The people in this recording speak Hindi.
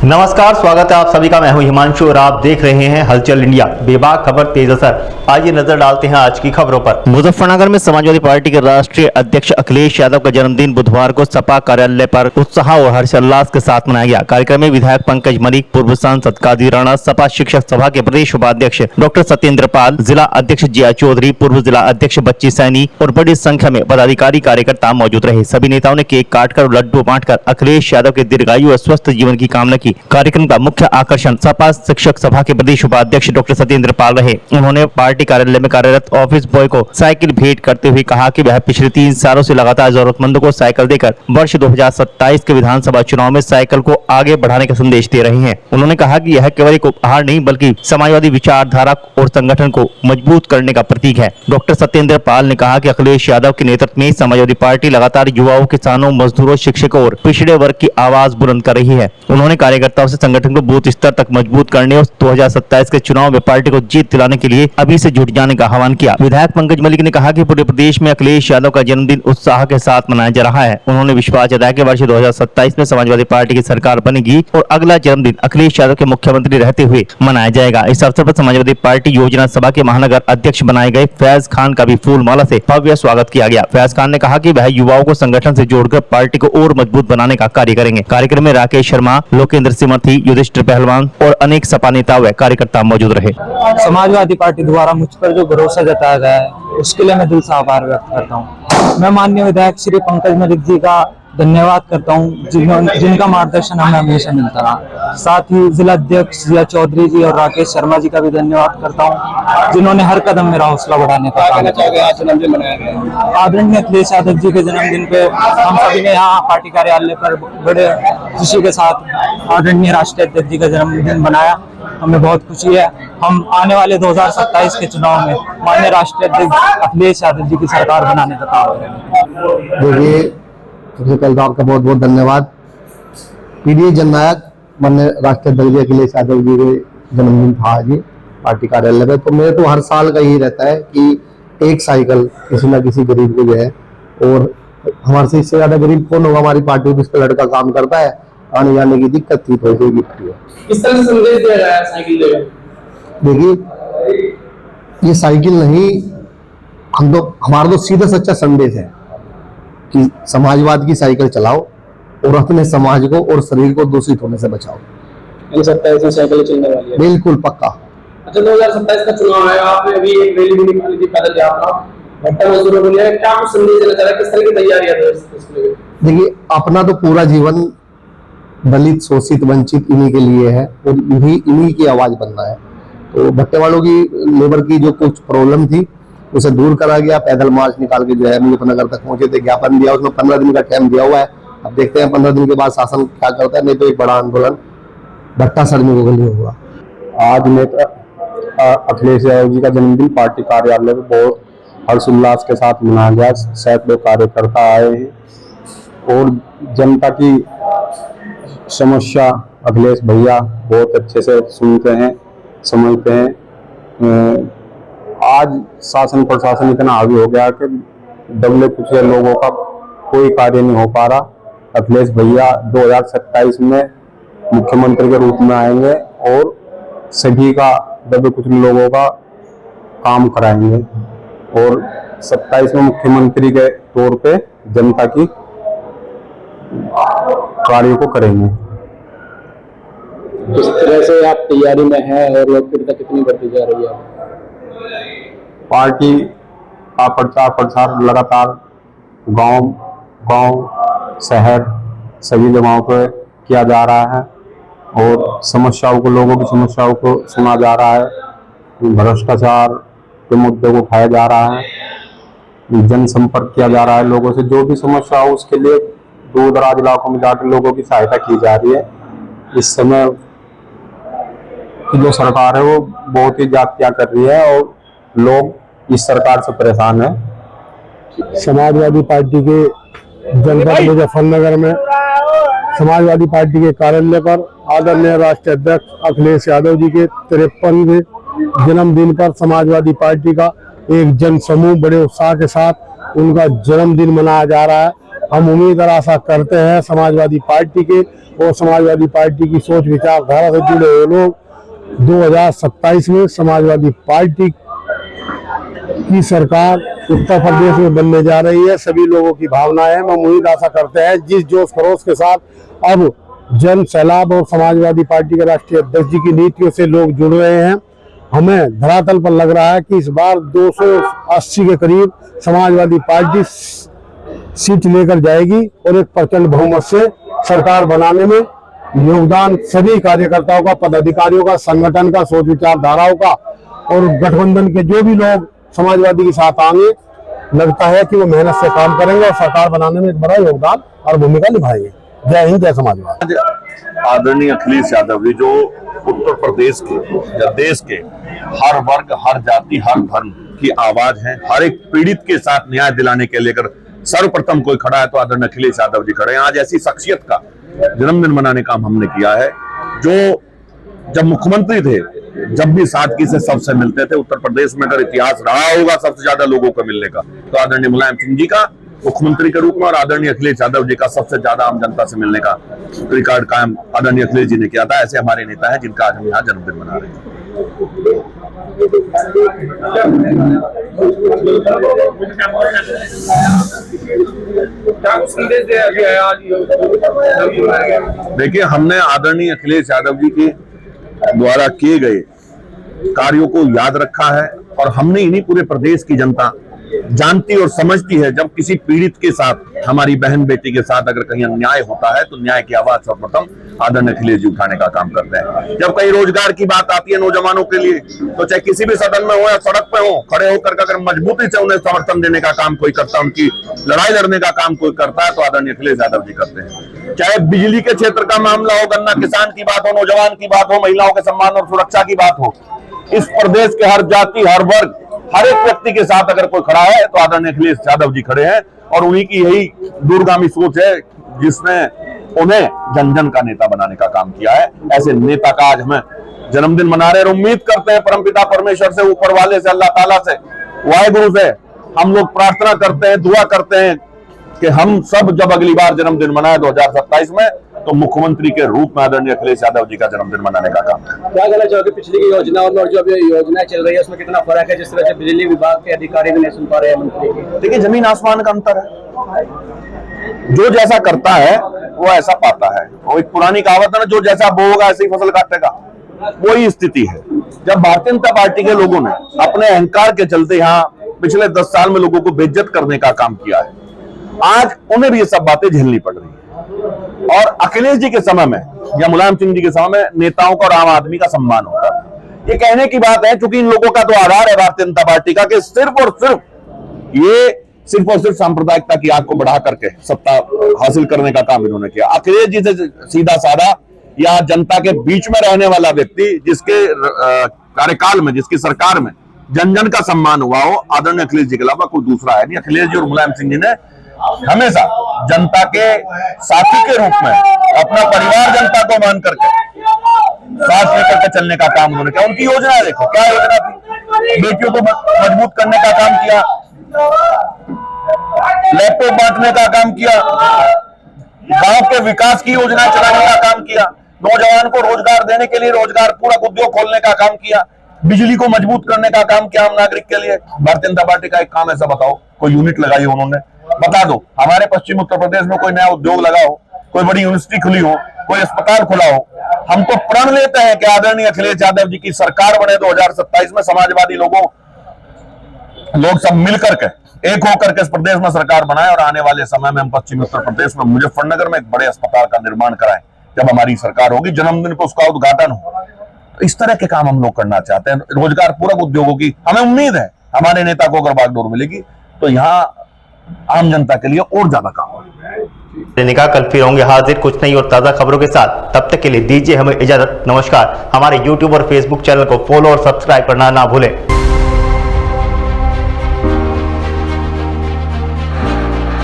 नमस्कार, स्वागत है आप सभी का। मैं हूं हिमांशु और आप देख रहे हैं हलचल इंडिया, बेबाक खबर तेज असर। आइए नजर डालते हैं आज की खबरों पर। मुजफ्फरनगर में समाजवादी पार्टी के राष्ट्रीय अध्यक्ष अखिलेश यादव का जन्मदिन बुधवार को सपा कार्यालय पर उत्साह और हर्षोल्लास के साथ मनाया गया। कार्यक्रम में विधायक पंकज मलिक, पूर्व सांसद कादी राणा, सपा शिक्षक सभा के प्रदेश उपाध्यक्ष डॉक्टर सत्येंद्र पाल, जिला अध्यक्ष जिया चौधरी, पूर्व जिला अध्यक्ष बच्ची सैनी और बड़ी संख्या में पदाधिकारी कार्यकर्ता मौजूद रहे। सभी नेताओं ने केक काटकर और लड्डू बांटकर अखिलेश यादव के दीर्घायु और स्वस्थ जीवन की कामना की। कार्यक्रम का मुख्य आकर्षण सपा शिक्षक सभा के प्रदेश उपाध्यक्ष डॉक्टर सत्येंद्र पाल रहे। उन्होंने पार्टी कार्यालय में कार्यरत ऑफिस बॉय को साइकिल भेंट करते हुए कहा कि वह पिछले 3 सालों से लगातार जरूरतमंदों को साइकिल देकर वर्ष 2027 के विधानसभा चुनाव में साइकिल को आगे बढ़ाने का संदेश दे रहे हैं। उन्होंने कहा कि यह केवल एक उपहार नहीं बल्कि समाजवादी विचारधारा और संगठन को मजबूत करने का प्रतीक है। डॉक्टर सत्येंद्र पाल ने कहा कि अखिलेश यादव के नेतृत्व में समाजवादी पार्टी लगातार युवाओं, किसानों, मजदूरों, शिक्षकों और पिछड़े वर्ग की आवाज बुलंद कर रही है। उन्होंने कार्यकर्ताओं से संगठन को बूथ स्तर तक मजबूत करने और 2027 के चुनाव में पार्टी को जीत दिलाने के लिए अभी से जुट जाने का आह्वान किया। विधायक पंकज मलिक ने कहा कि पूरे प्रदेश में अखिलेश यादव का जन्मदिन उत्साह के साथ मनाया जा रहा है। उन्होंने विश्वास जताया कि वर्ष 2027 में समाजवादी पार्टी की सरकार बनेगी और अगला जन्मदिन अखिलेश यादव के मुख्यमंत्री रहते हुए मनाया जाएगा। इस अवसर पर समाजवादी पार्टी योजना सभा के महानगर अध्यक्ष बनाए गए फैज खान का भी फूल माला से भव्य स्वागत किया गया। फैज खान ने कहा कि वह युवाओं को संगठन से जोड़कर पार्टी को और मजबूत बनाने का कार्य करेंगे। कार्यक्रम में राकेश शर्मा, लोकेंद्र सिमर्थी, युधिष्ठिर पहलवान और अनेक सपा नेता व कार्यकर्ता मौजूद रहे। समाजवादी पार्टी द्वारा मुझ पर जो भरोसा जताया गया है उसके लिए मैं दिल से आभार व्यक्त करता हूँ। मैं माननीय विधायक श्री पंकज मलिक जी का धन्यवाद करता हूँ जिनका मार्गदर्शन हमें हमेशा मिलता रहा। साथ ही जिला अध्यक्ष जिया चौधरी जी और राकेश शर्मा जी का भी धन्यवाद करता हूँ जिन्होंने हर कदम मेरा हौसला बढ़ाने का काम किया। आदरणीय अखिलेश यादव जी के जन्मदिन पे हम सभी ने यहाँ पार्टी कार्यालय पर बड़े खुशी के साथ आदरणीय राष्ट्रीय अध्यक्ष जी का जन्मदिन बनाया। हमें बहुत खुशी है। हम आने वाले 2027 के चुनाव में माननीय राष्ट्रीय अध्यक्ष अखिलेश यादव जी की सरकार बनाने का काम करेंगे। देखिए, सबसे पहले तो आपका बहुत बहुत धन्यवाद। पीडीए जननायक माननीय राष्ट्रीय अध्यक्ष अखिलेश यादव जी के जन्मदिन था आज पार्टी कार्यालय में। तो मेरे तो हर साल का यही रहता है कि एक साइकिल किसी न किसी गरीब को जो है, और हमारे से इससे ज्यादा गरीब कौन होगा। हमारी पार्टी जिस पर लड़का काम करता है, आने जाने की दिक्कत थी तो इसे गिफ्ट किया। किस तरह से संदेश दिया गया है साइकिल देकर? देखिए, ये साइकिल नहीं, हमारा तो सीधा सच्चा संदेश है कि समाजवाद की साइकिल चलाओ और अपने समाज को और शरीर को दूषित होने से बचाओ। 27 में साइकिल चलने वाली है? बिल्कुल पक्का। अच्छा, 2027 का चुनाव है, आपने अभी एक रैली भी निकाली थी पैदल यात्रा, भट्टा मजदूरों को लिया, क्या कुछ संदेश देना चाह रहे हैं? किस तरह की तैयारियां थी इसके लिए? देखिए, अपना तो पूरा जीवन दलित, शोषित, वंचित इन्हीं के लिए है और इन्हीं की आवाज बनना है। तो भट्टे वालों की, लेबर की जो कुछ प्रॉब्लम थी उसे दूर करा गया। पैदल मार्च निकाल के जो है मुजफ्फरनगर तक पहुंचे थे, ज्ञापन दिया, उसमें 15 दिन का टाइम दिया हुआ है। अब देखते हैं 15 दिन के बाद शासन क्या करता है, नहीं तो एक बड़ा आंदोलन भट्टा सड़ने को गली होगा। आज नेता अखिलेश यादव जी का जन्मदिन पार्टी कार्यालय में बहुत हर्षोल्लास के साथ मनाया गया। सैकड़ों कार्यकर्ता आए हैं और जनता की समस्या अखिलेश भैया बहुत अच्छे से सुनते हैं, समझते हैं। आज शासन प्रशासन इतना हावी हो गया कि दबले कुचले लोगों का कोई कार्य नहीं हो पा रहा। अखिलेश भैया 2027 में मुख्यमंत्री के रूप में आएंगे और सभी का, दबे कुचले लोगों का काम कराएंगे और 27 में मुख्यमंत्री के तौर पे जनता की कार्य को करेंगे। किस तरह से आप तैयारी में हैं और लोकप्रियता कितनी बढ़ती जा रही है? पार्टी का प्रचार प्रसार लगातार गांव शहर सभी जगहों पर किया जा रहा है और समस्याओं को, लोगों की समस्याओं को सुना जा रहा है। भ्रष्टाचार के मुद्दे को उठाया जा रहा है, जनसंपर्क किया जा रहा है लोगों से। जो भी समस्या हो उसके लिए दूर दराज इलाकों में जाकर लोगों की सहायता की जा रही है। इस समय की जो सरकार है वो बहुत ही जातियां कर रही है और लोग इस सरकार से परेशान है। समाजवादी पार्टी के जनपद मुजफ्फरनगर में समाजवादी पार्टी के कार्यालय पर आदरणीय राष्ट्रीय अध्यक्ष अखिलेश यादव जी के 53वें जन्मदिन पर समाजवादी पार्टी का एक जन समूह बड़े उत्साह के साथ उनका जन्मदिन मनाया जा रहा है। हम उम्मीद और आशा करते हैं समाजवादी पार्टी के और समाजवादी पार्टी की सोच विचारधारा से जुड़े हुए लोग 2027 में समाजवादी पार्टी की सरकार उत्तर प्रदेश में बनने जा रही है। सभी लोगों की भावनाएं हम उम्मीद आशा करते हैं जिस जोश खरोश के साथ अब जन सैलाब और समाजवादी पार्टी के राष्ट्रीय अध्यक्ष जी की नीतियों से लोग जुड़ रहे हैं, हमें धरातल पर लग रहा है कि इस बार 280 के करीब समाजवादी पार्टी सीट लेकर जाएगी और एक प्रचंड बहुमत से सरकार बनाने में योगदान सभी कार्यकर्ताओं का, पदाधिकारियों का, संगठन का, सोच विचारधाराओं का और गठबंधन के जो भी लोग समाजवादी के साथ आएंगे, लगता है कि वो मेहनत से काम करेंगे और सरकार बनाने में एक बड़ा योगदान और भूमिका निभाएंगे। जय हिंद, जय समाजवाद। आदरणीय अखिलेश यादव जी जो उत्तर प्रदेश के या देश के हर वर्ग, हर जाति, हर धर्म की आवाज है, हर एक पीड़ित के साथ न्याय दिलाने के लेकर सर्वप्रथम कोई खड़ा है तो आदरणीय अखिलेश यादव जी खड़े हैं। आज ऐसी शख्सियत का जन्मदिन मनाने का काम हमने किया है जो जब मुख्यमंत्री थे, जब भी सादगी से सबसे मिलते थे। उत्तर प्रदेश में अगर इतिहास रहा होगा सबसे ज्यादा लोगों को मिलने का तो आदरणीय मुलायम सिंह जी का मुख्यमंत्री के रूप में और आदरणीय अखिलेश यादव जी का सबसे ज्यादा आम जनता से मिलने का रिकॉर्ड कायम आदरणीय अखिलेश जी ने किया था। ऐसे हमारे नेता हैं जिनका आज हम यहाँ जन्मदिन मना रहे हैं। देखिए, हमने आदरणीय अखिलेश यादव जी के द्वारा किए गए कार्यों को याद रखा है और हमने इन्हीं पूरे प्रदेश की जनता जानती और समझती है जब किसी पीड़ित के साथ, हमारी बहन बेटी के साथ अगर कहीं अन्याय होता है तो न्याय की आवाज सर्वप्रथम आदरणीय अखिलेश जी उठाने का काम करते हैं। जब कहीं रोजगार की बात आती है नौजवानों के लिए तो चाहे किसी भी सदन में हो या सड़क पे हो, खड़े होकर अगर मजबूती से उन्हें समर्थन देने का काम कोई करता है, उनकी लड़ाई लड़ने का काम कोई करता है तो आदरणीय अखिलेश यादव जी करते हैं। चाहे बिजली के क्षेत्र का मामला हो, गन्ना किसान की बात हो, नौजवान की बात हो, महिलाओं के सम्मान और सुरक्षा की बात हो, इस प्रदेश के हर जाति, हर वर्ग, हर एक व्यक्ति के साथ अगर कोई खड़ा है तो आदरणीय अखिलेश यादव जी खड़े हैं और उन्हीं की यही दूरगामी सोच है जिसने उन्हें जन जन का नेता बनाने का काम किया है। ऐसे नेता का आज हमें जन्मदिन मना रहे हैं और उम्मीद करते हैं परमपिता परमेश्वर से, ऊपर वाले से, अल्लाह ताला से, वाहिगुरु से हम लोग प्रार्थना करते हैं, दुआ करते हैं कि हम सब जब अगली बार जन्मदिन मनाए 2027 में तो मुख्यमंत्री के रूप में आदरणीय अखिलेश यादव जी का जन्मदिन मनाने का काम है। क्या कहना चाहोगे पिछली की योजना और जो अभी योजना चल रही है उसमें कितना फर्क है, जिस तरह से बिजली विभाग के अधिकारी भी नहीं सुन पा रहे हैं मंत्री की? देखिए, जमीन आसमान का अंतर है। जो जैसा करता है वो ऐसा पाता है। और एक पुरानी कहावत है ना, जो जैसा बोएगा ऐसे ही फसल काटेगा, वही स्थिति है। जब भारतीय जनता पार्टी के लोगों ने अपने अहंकार के चलते यहाँ पिछले 10 साल में लोगों को बेइज्जत करने का काम किया है, आज उन्हें भी ये सब बातें झेलनी पड़ रही है। और अखिलेश जी के समय में या मुलायम सिंह जी के समय में नेताओं का और आम आदमी का सम्मान होता है। ये कहने की बात है क्योंकि इन लोगों का तो आधार है भारतीय जनता पार्टी का कि सिर्फ और सिर्फ सांप्रदायिकता की आग को बढ़ा करके सत्ता हासिल करने का काम इन्होंने किया। अखिलेश जी से सीधा साधा या जनता के बीच में रहने वाला व्यक्ति जिसके कार्यकाल में, जिसकी सरकार में जन जन का सम्मान हुआ हो, आदरणीय अखिलेश जी के अलावा कोई दूसरा है नहीं। अखिलेश जी और मुलायम सिंह जी ने हमेशा जनता के साथी के रूप में अपना परिवार जनता को मान करके साथ लेकर के चलने का काम उन्होंने किया। उनकी योजना देखो, क्या योजना थी? बेटियों को मजबूत करने का काम किया, लैपटॉप बांटने का काम किया, गांव के विकास की योजना चलाने का काम किया, नौजवान को रोजगार देने के लिए रोजगार पूरक उद्योग खोलने का काम किया, बिजली को मजबूत करने का काम किया आम नागरिक के लिए। भारतीय जनता पार्टी का एक काम ऐसा बताओ, कोई यूनिट लगाई हो उन्होंने? बता दो, हमारे पश्चिम उत्तर प्रदेश में कोई नया उद्योग लगा हो, कोई बड़ी यूनिवर्सिटी खुली हो, कोई अस्पताल खुला हो? हम तो प्रण लेते हैं कि आदरणीय अखिलेश यादव जी की सरकार बने 2027 में, समाजवादी लोग सब मिलकर के एक होकर के इस प्रदेश में सरकार बनाए और आने वाले समय में हम पश्चिमी उत्तर प्रदेश में मुजफ्फरनगर में एक बड़े अस्पताल का निर्माण कराएं जब हमारी सरकार होगी, जन्मदिन पर उसका उद्घाटन हो। तो इस तरह के काम हम लोग करना चाहते हैं। रोजगार पूरक उद्योगों की हमें उम्मीद है, हमारे नेता को अगर बागडोर मिलेगी तो यहाँ आम जनता के लिए और ज्यादा काम होगा। कल फिर होंगे हाजिर कुछ नई और ताजा खबरों के साथ। तब तक के लिए दीजिए हमें इजाजत। नमस्कार। हमारे YouTube और Facebook चैनल को फॉलो और सब्सक्राइब करना ना भूलें।